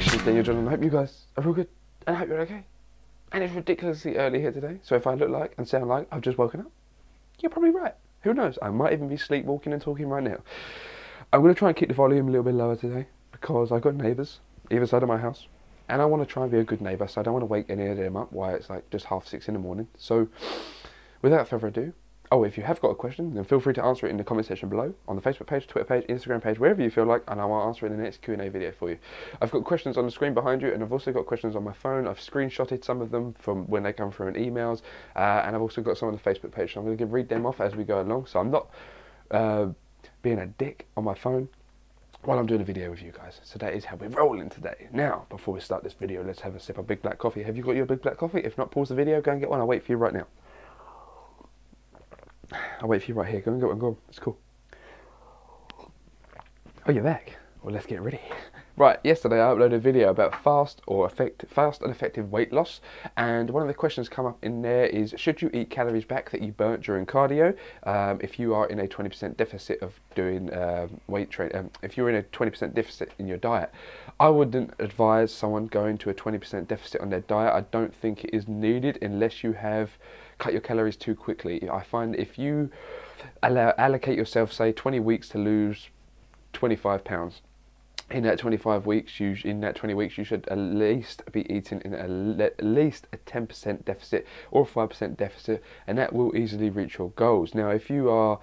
Salutations, DanielJon, and I hope you guys are all good, and I hope you're okay. And it's ridiculously early here today, so if I look like and sound like I've just woken up, you're probably right. Who knows? I might even be sleepwalking and talking right now. I'm going to try and keep the volume a little bit lower today, because I've got neighbours either side of my house, and I want to try and be a good neighbour, so I don't want to wake any of them up while it's like just 6:30 in the morning. So, without further ado, if you have got a question, then feel free to answer it in the comment section below, on the Facebook page, Twitter page, Instagram page, wherever you feel like, and I will answer it in the next Q&A video for you. I've got questions on the screen behind you, and I've also got questions on my phone. I've screenshotted some of them from when they come through in emails, and I've also got some on the Facebook page, so I'm going to read them off as we go along, so I'm not being a dick on my phone while I'm doing a video with you guys. So that is how we're rolling today. Now, before we start this video, let's have a sip of big black coffee. Have you got your big black coffee? If not, pause the video, go and get one. I'll wait for you right now. I'll wait for you right here. Go and get one, go on. It's cool. Oh, you're back. Well, let's get ready. Right, yesterday I uploaded a video about fast and effective weight loss, and one of the questions come up in there is, should you eat calories back that you burnt during cardio if you are in a 20% deficit of doing weight training? If you're in a 20% deficit in your diet, I wouldn't advise someone going to a 20% deficit on their diet. I don't think it is needed unless you have cut your calories too quickly. I find if you allocate yourself, say, 20 weeks to lose 25 pounds, in that 20 weeks you should at least be eating in at least a 10% deficit or a 5% deficit, and that will easily reach your goals. Now, if you are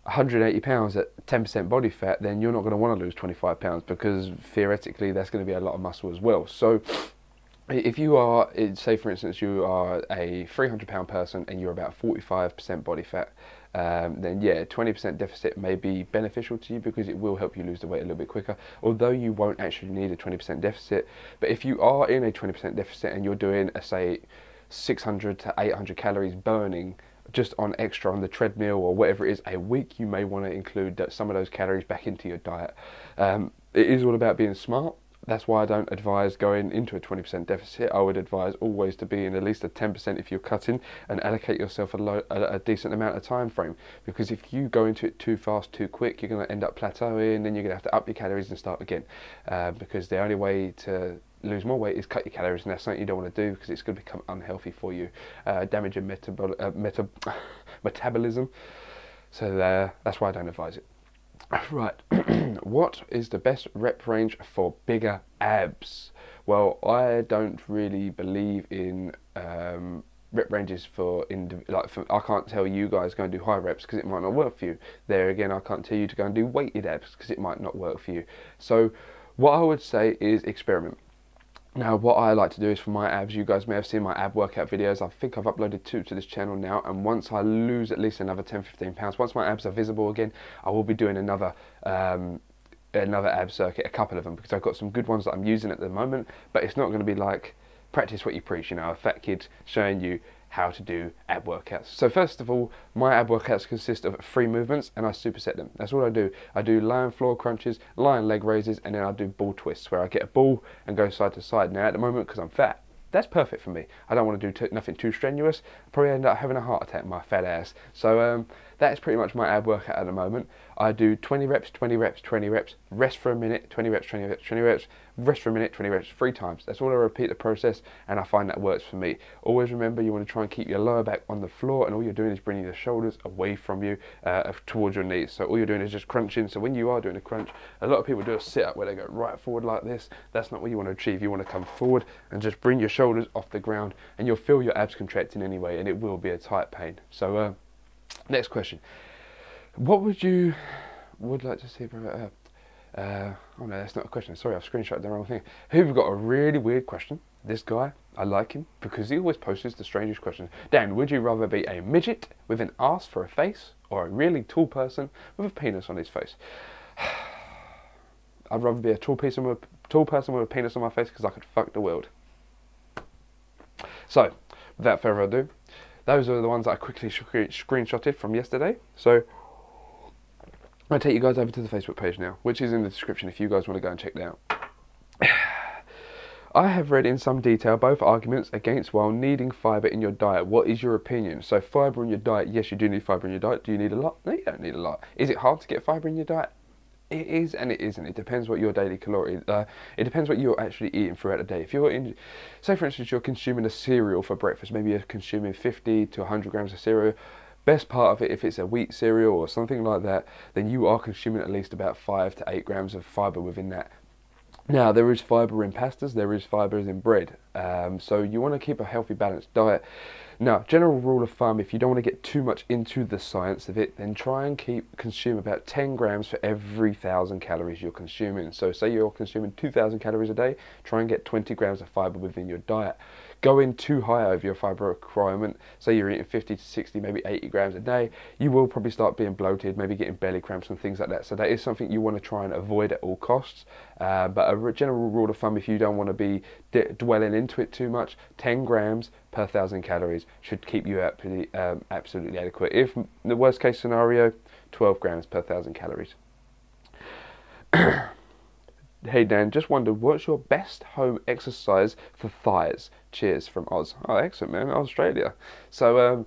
180 pounds at 10% body fat, then you're not going to want to lose 25 pounds, because theoretically that's going to be a lot of muscle as well. So if you are, say for instance, you are a 300-pound person and you're about 45% body fat, then yeah, 20% deficit may be beneficial to you, because it will help you lose the weight a little bit quicker, although you won't actually need a 20% deficit. But if you are in a 20% deficit and you're doing, say, 600 to 800 calories burning just on extra on the treadmill or whatever it is a week, you may want to include some of those calories back into your diet. It is all about being smart. That's why I don't advise going into a 20% deficit. I would advise always to be in at least a 10% if you're cutting, and allocate yourself a decent amount of time frame. Because if you go into it too fast, too quick, you're going to end up plateauing, then you're going to have to up your calories and start again. Because the only way to lose more weight is cut your calories, and that's something you don't want to do, because it's going to become unhealthy for you, damage your metabolism. So that's why I don't advise it. Right, what is the best rep range for bigger abs? Well, I don't really believe in rep ranges I can't tell you guys go and do high reps, because it might not work for you. There again, I can't tell you to go and do weighted abs, because it might not work for you. So what I would say is experiment. Now, what I like to do is, for my abs, you guys may have seen my ab workout videos. I think I've uploaded 2 to this channel now, and once I lose at least another 10-15 pounds, once my abs are visible again, I will be doing another ab circuit, a couple of them, because I've got some good ones that I'm using at the moment. But it's not going to be like practice what you preach, you know, a fat kid showing you how to do ab workouts. So first of all, my ab workouts consist of 3 movements, and I superset them. That's what I do. I do lying floor crunches, lying leg raises, and then I do ball twists, where I get a ball and go side to side. Now, at the moment, because I'm fat, that's perfect for me. I don't want to do nothing too strenuous. I'll probably end up having a heart attack, my fat ass. So that is pretty much my ab workout at the moment. I do 20 reps, 20 reps, 20 reps, rest for a minute, 20 reps, 20 reps, 20 reps, rest for a minute, 20 reps, 3 times. That's all I repeat the process, and I find that works for me. Always remember, you want to try and keep your lower back on the floor, and all you're doing is bringing your shoulders away from you towards your knees. So all you're doing is just crunching. So when you are doing a crunch, a lot of people do a sit-up where they go right forward like this. That's not what you want to achieve. You want to come forward and just bring your shoulders off the ground, and you'll feel your abs contracting anyway, and it will be a tight pain. So next question. What would like to see about oh no, that's not a question. Sorry, I've screenshotted the wrong thing. Who've got a really weird question? This guy, I like him because he always posts the strangest questions. Dan, would you rather be a midget with an ass for a face, or a really tall person with a penis on his face? I'd rather be a tall person with a penis on my face, because I could fuck the world. So, without further ado, those are the ones that I quickly screenshotted from yesterday. So I'll take you guys over to the Facebook page now, which is in the description if you guys want to go and check that out. I have read in some detail both arguments against while needing fibre in your diet. What is your opinion? So fibre in your diet, yes, you do need fibre in your diet. Do you need a lot? No, you don't need a lot. Is it hard to get fibre in your diet? It is and it isn't. It depends what your daily calorie. It depends what you're actually eating throughout the day. If you're in, say for instance, you're consuming a cereal for breakfast. Maybe you're consuming 50 to 100 grams of cereal. Best part of it, if it's a wheat cereal or something like that, then you are consuming at least about 5 to 8 grams of fibre within that. Now, there is fibre in pastas, there is fibre in bread, so you want to keep a healthy, balanced diet. Now, general rule of thumb, if you don't want to get too much into the science of it, then try and consume about 10 grams for every 1,000 calories you're consuming. So say you're consuming 2,000 calories a day, try and get 20 grams of fibre within your diet. Going too high over your fibre requirement, say you're eating 50 to 60, maybe 80 grams a day, you will probably start being bloated, maybe getting belly cramps and things like that. So that is something you want to try and avoid at all costs. But a general rule of thumb, if you don't want to be dwelling into it too much, 10 grams per 1,000 calories should keep you absolutely adequate. If the worst case scenario, 12 grams per 1,000 calories. Hey Dan, just wondered, what's your best home exercise for thighs? Cheers from Oz. Oh, excellent, man. Australia. So,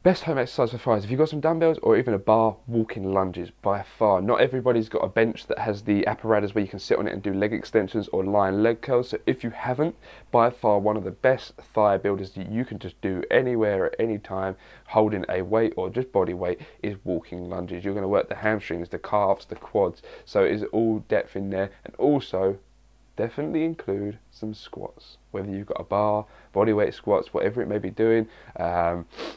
best home exercise for thighs. If you've got some dumbbells or even a bar, walking lunges by far. Not everybody's got a bench that has the apparatus where you can sit on it and do leg extensions or lying leg curls. So if you haven't, by far one of the best thigh builders that you can just do anywhere at any time, holding a weight or just body weight, is walking lunges. You're going to work the hamstrings, the calves, the quads. So it's all depth in there, and also definitely include some squats, whether you've got a bar, bodyweight squats, whatever it may be doing,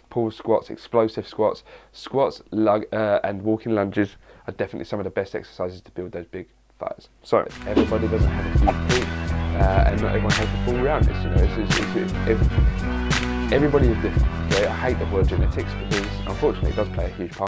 pull squats, explosive squats, and walking lunges are definitely some of the best exercises to build those big thighs. So everybody doesn't have a huge peak, and not everyone has the full roundness. You know, everybody is different. Okay? I hate the word genetics because unfortunately it does play a huge part.